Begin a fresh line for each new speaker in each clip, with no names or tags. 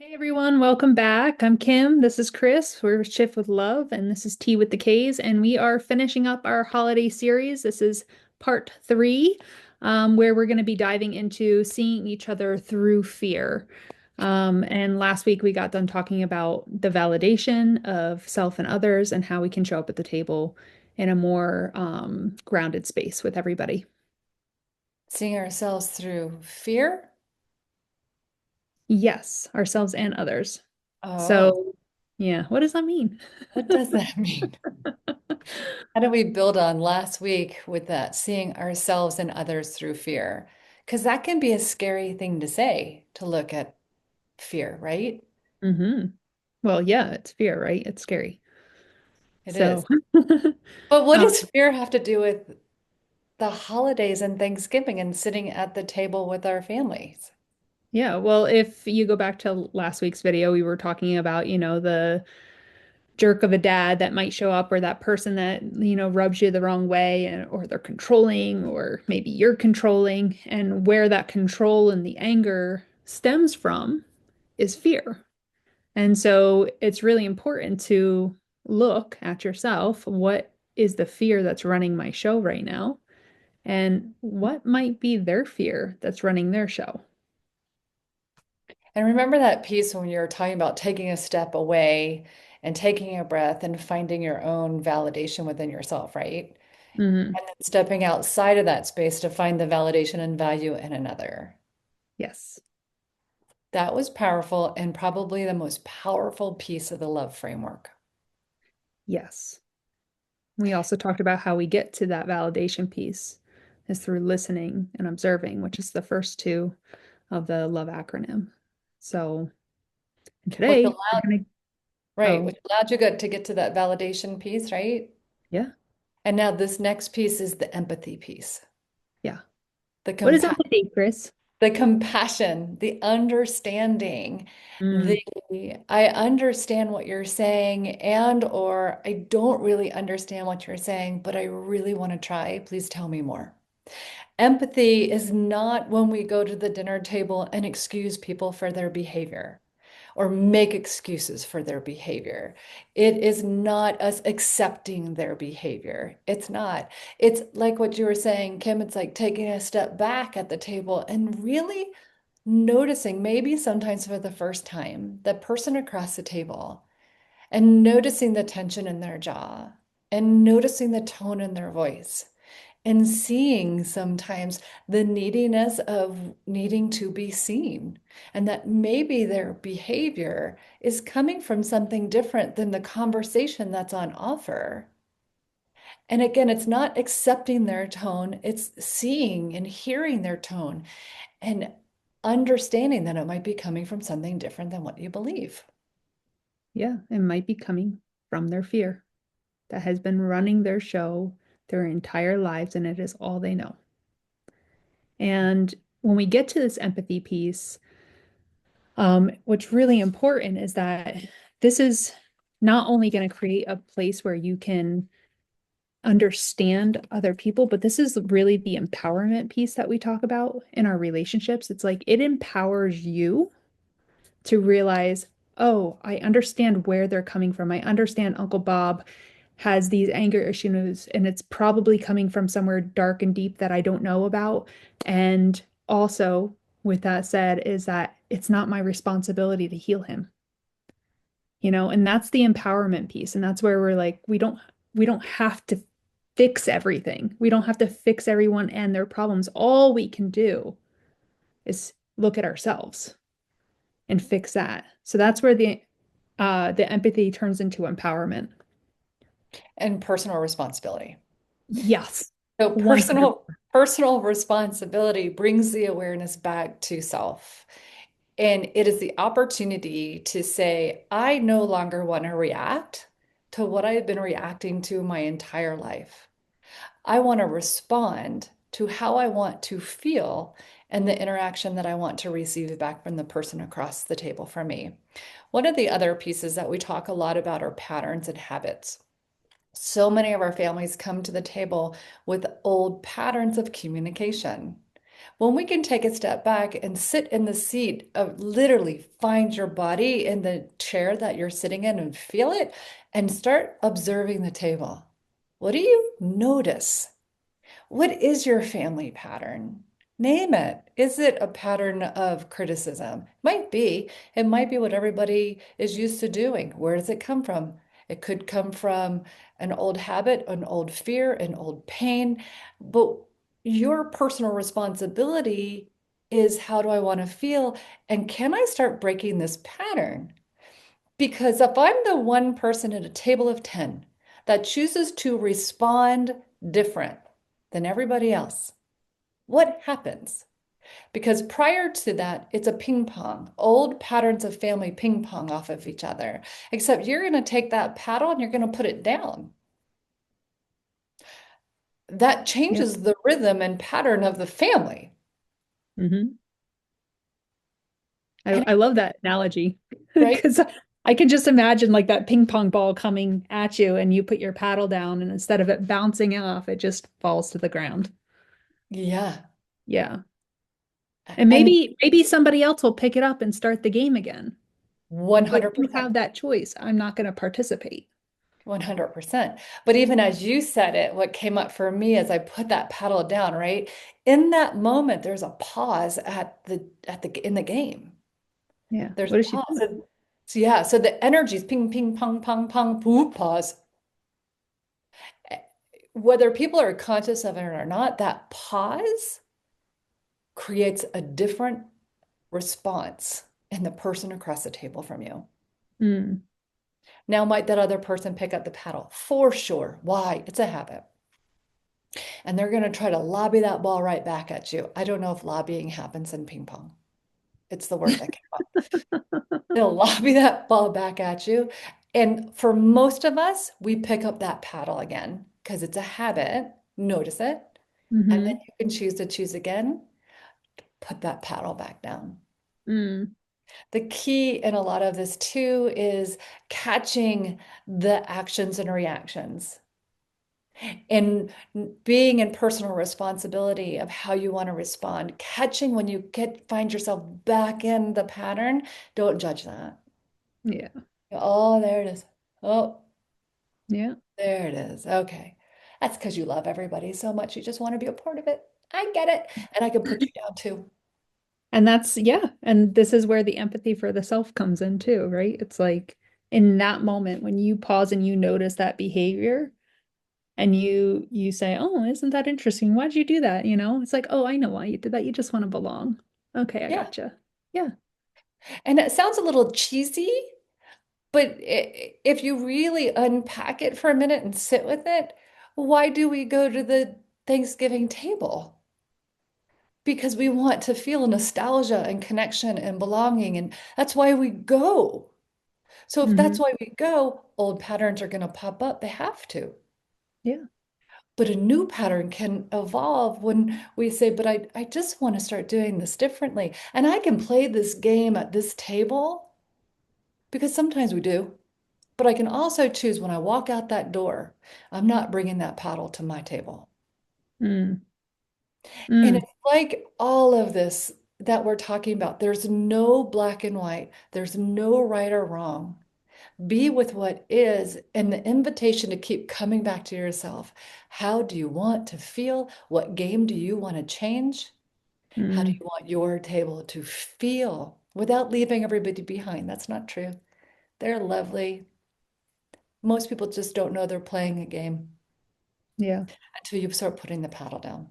Hey everyone, welcome back. I'm Kim. This is Chris. We're Shift with Love, and this is Tea with the K's. And we are finishing up our holiday series. This is part three, where we're going to be diving into seeing each other through fear. And last week we got done talking about the validation of self and others and how we can show up at the table in a more grounded space with everybody.
Seeing ourselves through fear.
Yes, ourselves and others.
Oh,
So, yeah, what does that mean?
what does that mean? How do we build on last week with that seeing ourselves and others through fear? Because that can be a scary thing to say, to look at fear, right?
hmm Well, yeah, it's fear, right? It's scary.
It
So,
is. But what
um,
does fear have to do with the holidays and Thanksgiving and sitting at the table with our families?
yeah, well, if you go back to last week's video, we were talking about, the jerk of a dad that might show up or that person that, rubs you the wrong way or they're controlling or maybe you're controlling and where that control and the anger stems from is fear. And so it's really important to look at yourself. What is the fear that's running my show right now? And what might be their fear that's running their show?
And remember that piece when you were talking about taking a step away and taking a breath and finding your own validation within yourself, right?
Hmm.
And then stepping outside of that space to find the validation and value in another.
Yes.
That was powerful and probably the most powerful piece of the love framework.
Yes. We also talked about how we get to that validation piece is through listening and observing, which is the first two of the love acronym. So
Which
today we're
allowed,
gonna,
right,
oh,
which allowed you to get to that validation piece, right?
yeah,
And now this next piece is the empathy piece,
yeah.
the
What is
compa
empathy, Chris?
the compassion, the understanding, the
Mm,
I understand what you're saying and or I don't really understand what you're saying, but I really want to try. Please tell me more. Empathy is not when we go to the dinner table and excuse people for their behavior or make excuses for their behavior. It is not us accepting their behavior. It's not. It's like what you were saying, Kim, it's like taking a step back at the table and really noticing, maybe sometimes for the first time, the person across the table and noticing the tension in their jaw and noticing the tone in their voice and seeing sometimes the neediness of needing to be seen, and that maybe their behavior is coming from something different than the conversation that's on offer. And again, it's not accepting their tone, it's seeing and hearing their tone and understanding that it might be coming from something different than what you believe.
yeah, it might be coming from their fear that has been running their show their entire lives, and it is all they know. And when we get to this empathy piece, what's really important is that this is not only going to create a place where you can understand other people, but this is really the empowerment piece that we talk about in our relationships. It's like it empowers you to realize, oh, I understand where they're coming from. I understand Uncle Bob has these anger issues, and it's probably coming from somewhere dark and deep that I don't know about. And also, with that said, is that it's not my responsibility to heal him, and that's the empowerment piece. And that's where we're like, we don't have to fix everything. We don't have to fix everyone and their problems. All we can do is look at ourselves and fix that. So that's where the empathy turns into empowerment.
And personal responsibility.
Yes.
So
100.
personal responsibility brings the awareness back to self. And it is the opportunity to say, I no longer want to react to what I've been reacting to my entire life. I want to respond to how I want to feel and the interaction that I want to receive back from the person across the table from me. One of the other pieces that we talk a lot about are patterns and habits. So many of our families come to the table with old patterns of communication. When we can take a step back and sit in the seat of literally find your body in the chair that you're sitting in and feel it and start observing the table. What do you notice? What is your family pattern? Name it. Is it a pattern of criticism? Might be. It might be what everybody is used to doing. Where does it come from? It could come from an old habit, an old fear, an old pain. But your personal responsibility is how do I want to feel? And can I start breaking this pattern? Because if I'm the one person at a table of 10 that chooses to respond different than everybody else, what happens? Because prior to that, it's a ping pong, old patterns of family ping pong off of each other. Except you're going to take that paddle and you're going to put it down. That
Yep.
changes the rhythm and pattern of the family.
Hmm.
And
I love that analogy
right?
because I can just imagine like that ping pong ball coming at you and you put your paddle down and instead of it bouncing off, it just falls to the ground.
Yeah.
Yeah. And
And
maybe somebody else will pick it up and start the game again. But you
100%.
have that choice. I'm not going to participate.
100%. But even as you said it, what came up for me as I put that paddle down, right? In that moment, there's a pause at the in the game.
Yeah.
There's
What
a
is she
pause.
doing?
So yeah, so the energy is ping, ping, pong, pong, pong, poo, pause. Whether people are conscious of it or not, that pause creates a different response in the person across the table from you.
Mm,
Now, might that other person pick up the paddle? For sure. Why? It's a habit. And they're going to try to lobby that ball right back at you. I don't know if lobbying happens in ping pong. It's the word that came up. They'll lobby that ball back at you. And for most of us, we pick up that paddle again because it's a habit. Notice it. And then
hmm
you can choose to choose again, put that paddle back down.
mm,
The key in a lot of this too is catching the actions and reactions and being in personal responsibility of how you want to respond. Catching when you find yourself back in the pattern, don't judge that.
yeah.
Oh, there it is. Oh,
Yeah.
there it is. Okay. That's because you love everybody so much. You just want to be a part of it. I get it. And I can put you down too.
And that's, yeah. And this is where the empathy for the self comes in too, right? It's like in that moment when you pause and you notice that behavior and you say, "Oh, isn't that interesting? Why'd you do that?" You know, it's like, "Oh, I know why you did that. You just want to belong." Okay, I
Yeah.
gotcha. Yeah.
And it sounds a little cheesy, but if you really unpack it for a minute and sit with it, why do we go to the Thanksgiving table? Because we want to feel nostalgia and connection and belonging. And that's why we go. So if that's
Hmm.
why we go, old patterns are going to pop up. They have to.
Yeah.
But a new pattern can evolve when we say, but I just want to start doing this differently. And I can play this game at this table because sometimes we do. But I can also choose when I walk out that door, I'm not bringing that paddle to my table.
Mm,
And
mm,
it's like all of this that we're talking about. There's no black and white, there's no right or wrong. Be with what is, and the invitation to keep coming back to yourself. How do you want to feel? What game do you want to change? How do
mm.
you want your table to feel without leaving everybody behind? That's not true. They're lovely. Most people just don't know they're playing a game
Yeah.
until you start putting the paddle down.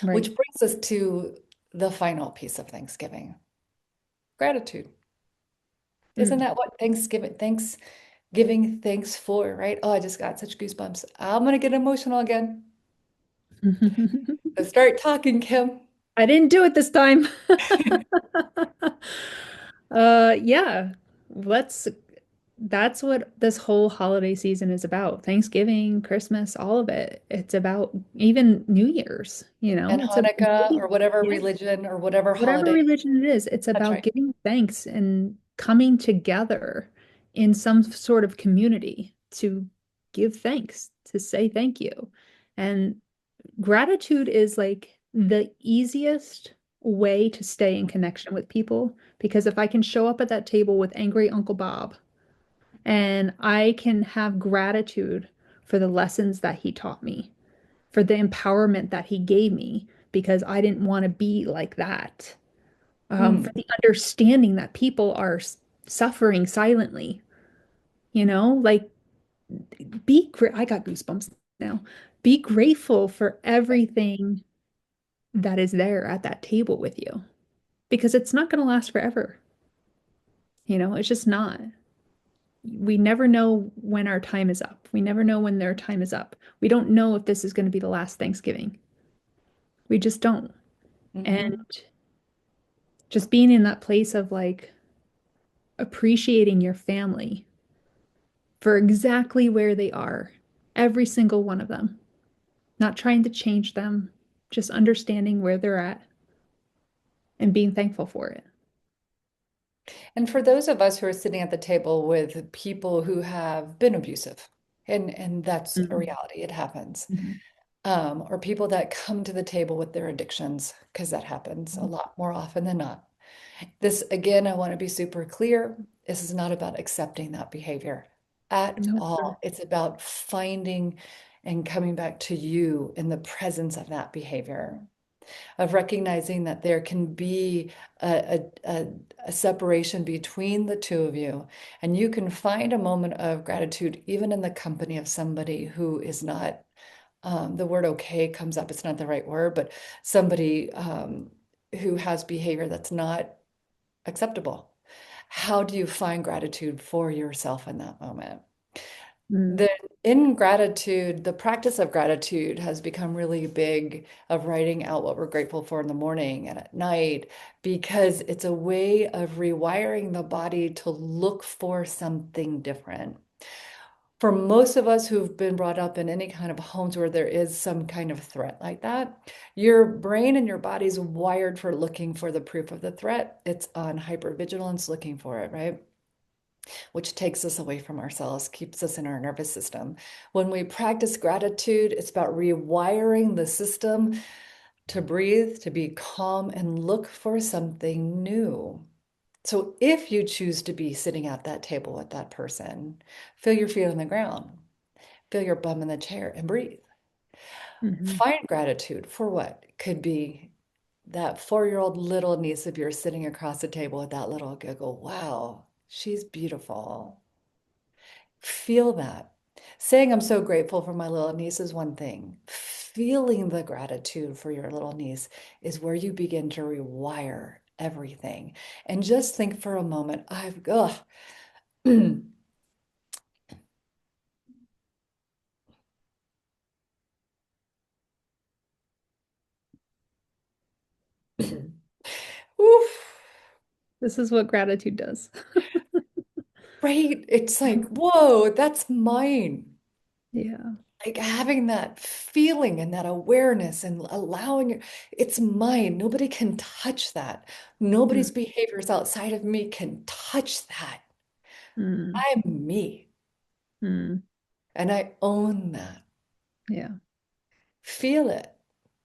Right.
Which brings us to the final piece of Thanksgiving, gratitude. Isn't
Mm.
that what Thanksgiving thanks for, right? Oh, I just got such goosebumps. I'm gonna get emotional again. So start talking, Kim.
I didn't do it this time. Yeah. Let's That's what this whole holiday season is about. Thanksgiving, Christmas, all of it. It's about even New Year's, you
And
know, it's about
Hanukkah or
giving,
whatever
yeah,
religion or whatever
whatever
holiday.
religion it is, it's
That's
about
right.
giving thanks and coming together in some sort of community to give thanks, to say thank you. And gratitude is like the easiest way to stay in connection with people, because if I can show up at that table with angry Uncle Bob and I can have gratitude for the lessons that he taught me, for the empowerment that he gave me, because I didn't want to be like that, for
Mm,
the understanding that people are suffering silently, like I got goosebumps now. Be grateful for everything that is there at that table with you because it's not going to last forever. It's just not. We never know when our time is up. We never know when their time is up. We don't know if this is going to be the last Thanksgiving. We just don't. And
hmm
just being in that place of like appreciating your family for exactly where they are, every single one of them, not trying to change them, just understanding where they're at and being thankful for it.
And for those of us who are sitting at the table with people who have been abusive, and that's a
Mm-hmm.
reality, it happens.
Mm-hmm.
Or people that come to the table with their addictions, because that happens a lot more often than not. This, again, I want to be super clear. This is not about accepting that behavior at
No, sir.
all. It's about finding and coming back to you in the presence of that behavior, of recognizing that there can be a separation between the two of you. And you can find a moment of gratitude even in the company of somebody who is not, the word okay comes up, it's not the right word, but somebody who has behavior that's not acceptable. How do you find gratitude for yourself in that moment?
Mm.
The ingratitude, the practice of gratitude has become really big of writing out what we're grateful for in the morning and at night because it's a way of rewiring the body to look for something different. For most of us who've been brought up in any kind of homes where there is some kind of threat like that, your brain and your body's wired for looking for the proof of the threat. It's on hypervigilance looking for it, right? Which takes us away from ourselves, keeps us in our nervous system. When we practice gratitude, it's about rewiring the system to breathe, to be calm, and look for something new. So if you choose to be sitting at that table with that person, feel your feet on the ground, feel your bum in the chair, and breathe.
Mhm.
Find gratitude for what could be that 4-year-old little niece of yours sitting across the table with that little giggle. Wow, she's beautiful. Feel that. Saying I'm so grateful for my little niece is one thing. Feeling the gratitude for your little niece is where you begin to rewire everything. And just think for a moment, Oof,
This is what gratitude does.
right? It's like, whoa, that's mine.
Yeah.
Like having that feeling and that awareness and allowing it, it's mine. Nobody can touch that.
Mm,
Nobody's behaviors outside of me can touch that.
mm,
I'm me,
mm.
and I own that.
Yeah.
Feel it.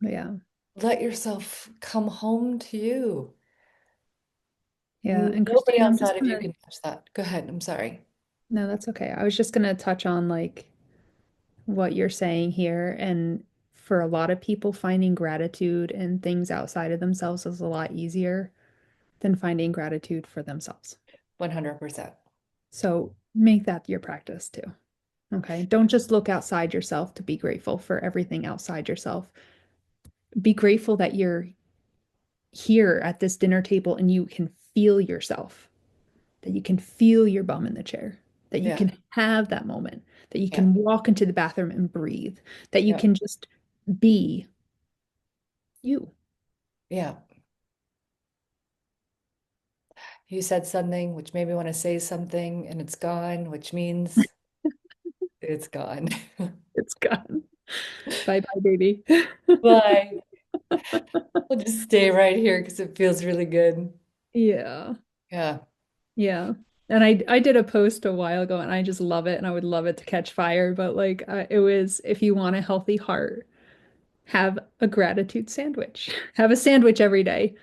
Yeah.
Let yourself come home to you.
Yeah. And
Nobody
Christine, I'm
outside
just
of you
gonna,
can touch that. Go ahead. I'm sorry.
no, that's okay. I was just gonna touch on like what you're saying here. And for a lot of people, finding gratitude in things outside of themselves is a lot easier than finding gratitude for themselves.
100%.
So make that your practice too. Okay. Don't just look outside yourself to be grateful for everything outside yourself. Be grateful that you're here at this dinner table and you can feel yourself, that you can feel your bum in the chair, that you
Yeah.
can have that moment, that you
Yeah.
can walk into the bathroom and breathe, that you
Yeah.
can just be you.
Yeah. You said something which made me want to say something, and it's gone, which means it's gone.
It's gone. Bye bye, baby.
Bye. We'll just stay right here because it feels really good.
Yeah.
Yeah.
Yeah. And I did a post a while ago and I just love it and I would love it to catch fire, but like it was if you want a healthy heart, Have a gratitude sandwich. Have a sandwich every day.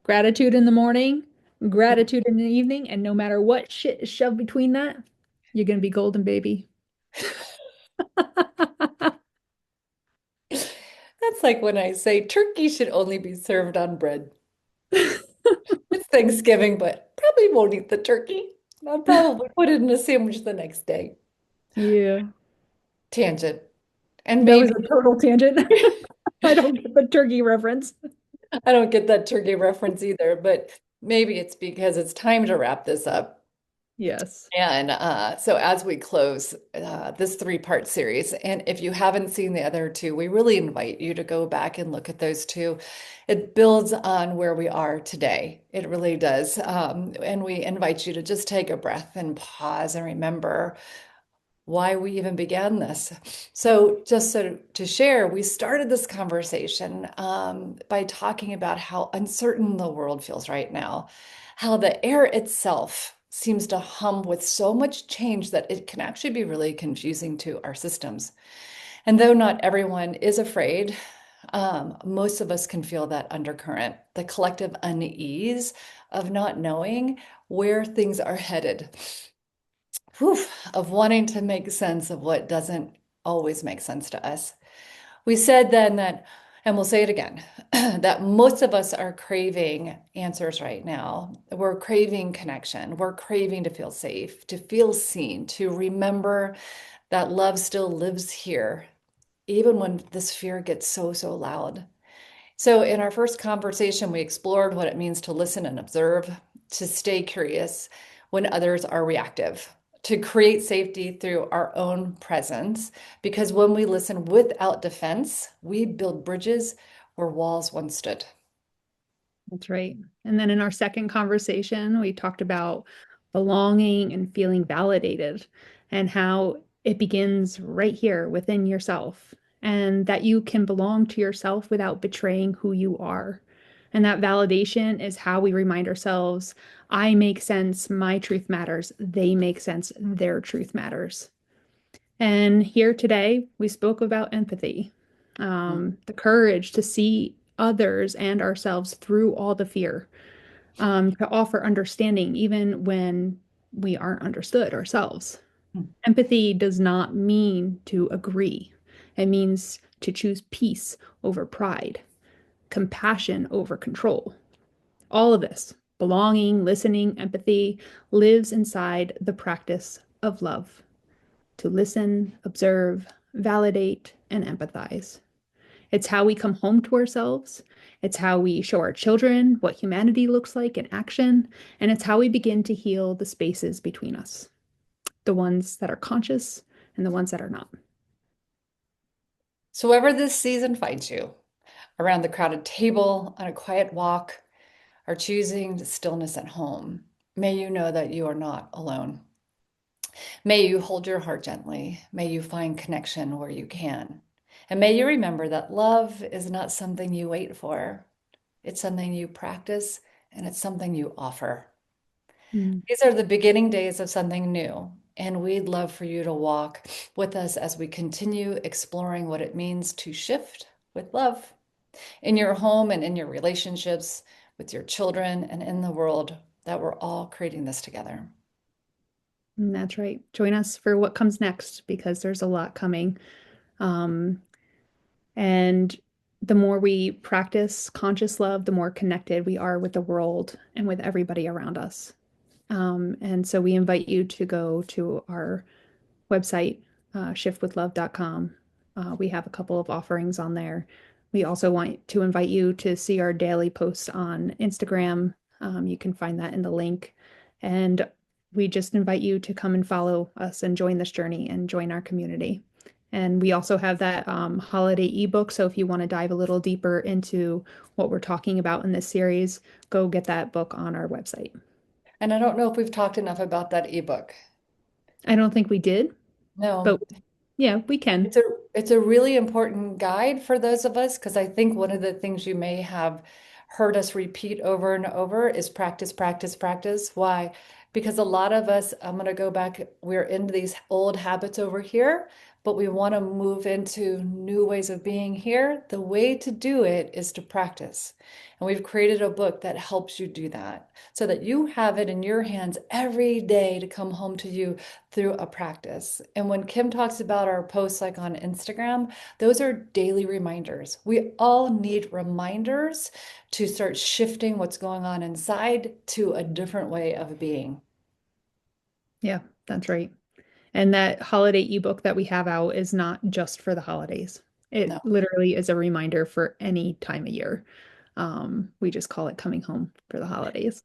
Gratitude in the morning, gratitude in the evening, and no matter what shit is shoved between that, you're gonna be golden, baby.
That's like when I say turkey should only be served on bread. It's Thanksgiving, but probably won't eat the turkey. I'll probably put it in a sandwich the next day.
Yeah,
Tangent. And
that was
maybe
a total tangent. I don't get the turkey reference.
I don't get that turkey reference either, but maybe it's because it's time to wrap this up.
Yes,
And so, as we close this three-part series, and if you haven't seen the other two, we really invite you to go back and look at those two. It builds on where we are today. It really does. And we invite you to just take a breath and pause and remember why we even began this. So, just so to share, we started this conversation by talking about how uncertain the world feels right now, how the air itself seems to hum with so much change that it can actually be really confusing to our systems. And though not everyone is afraid, most of us can feel that undercurrent, the collective unease of not knowing where things are headed, whew, of wanting to make sense of what doesn't always make sense to us. We said then that, and we'll say it again, that most of us are craving answers right now. We're craving connection. We're craving to feel safe, to feel seen, to remember that love still lives here, even when this fear gets so, so loud. So, in our first conversation, we explored what it means to listen and observe, to stay curious when others are reactive, to create safety through our own presence. Because when we listen without defense, we build bridges where walls once stood.
that's right. And then in our second conversation, we talked about belonging and feeling validated and how it begins right here within yourself, and that you can belong to yourself without betraying who you are. And that validation is how we remind ourselves, I make sense, my truth matters, they make sense, their truth matters. And here today, we spoke about empathy, the courage to see others and ourselves through all the fear, to offer understanding even when we aren't understood ourselves. Empathy does not mean to agree, it means to choose peace over pride, compassion over control. All of this, belonging, listening, empathy, lives inside the practice of love. To listen, observe, validate, and empathize. It's how we come home to ourselves. It's how we show our children what humanity looks like in action. And it's how we begin to heal the spaces between us, the ones that are conscious and the ones that are not.
So, wherever this season finds you, around the crowded table, on a quiet walk, or choosing stillness at home, may you know that you are not alone. May you hold your heart gently. May you find connection where you can. And may you remember that love is not something you wait for, it's something you practice and it's something you offer.
Mm,
These are the beginning days of something new. And we'd love for you to walk with us as we continue exploring what it means to shift with love in your home and in your relationships with your children and in the world, that we're all creating this together.
and that's right. Join us for what comes next because there's a lot coming. Um, and the more we practice conscious love, the more connected we are with the world and with everybody around us. And so we invite you to go to our website, shiftwithlove.com. We have a couple of offerings on there. We also want to invite you to see our daily posts on Instagram. You can find that in the link. And we just invite you to come and follow us and join this journey and join our community. And we also have that holiday ebook. So if you want to dive a little deeper into what we're talking about in this series, go get that book on our website.
And I don't know if we've talked enough about that ebook.
I don't think we did,
No,
but yeah, we can.
it's a really important guide for those of us because I think one of the things you may have heard us repeat over and over is practice, practice, practice. Why? Because a lot of us, I'm going to go back, we're into these old habits over here, but we want to move into new ways of being here. The way to do it is to practice. And we've created a book that helps you do that so that you have it in your hands every day to come home to you through a practice. And when Kim talks about our posts like on Instagram, those are daily reminders. We all need reminders to start shifting what's going on inside to a different way of being.
Yeah, that's right. And that holiday ebook that we have out is not just for the holidays. It
No.
literally is a reminder for any time of year. We just call it coming home for the holidays.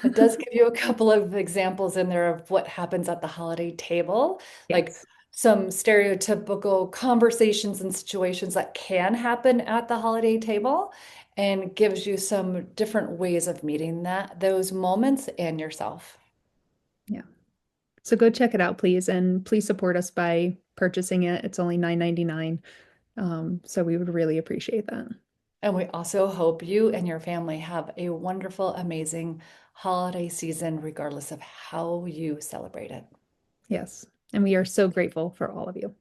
It does give you a couple of examples in there of what happens at the holiday table, like
Yes.
some stereotypical conversations and situations that can happen at the holiday table, and gives you some different ways of meeting those moments and yourself.
Yeah. So go check it out, please. And please support us by purchasing it. It's only $9.99. So we would really appreciate that.
And we also hope you and your family have a wonderful, amazing holiday season, regardless of how you celebrate it.
Yes. And we are so grateful for all of you.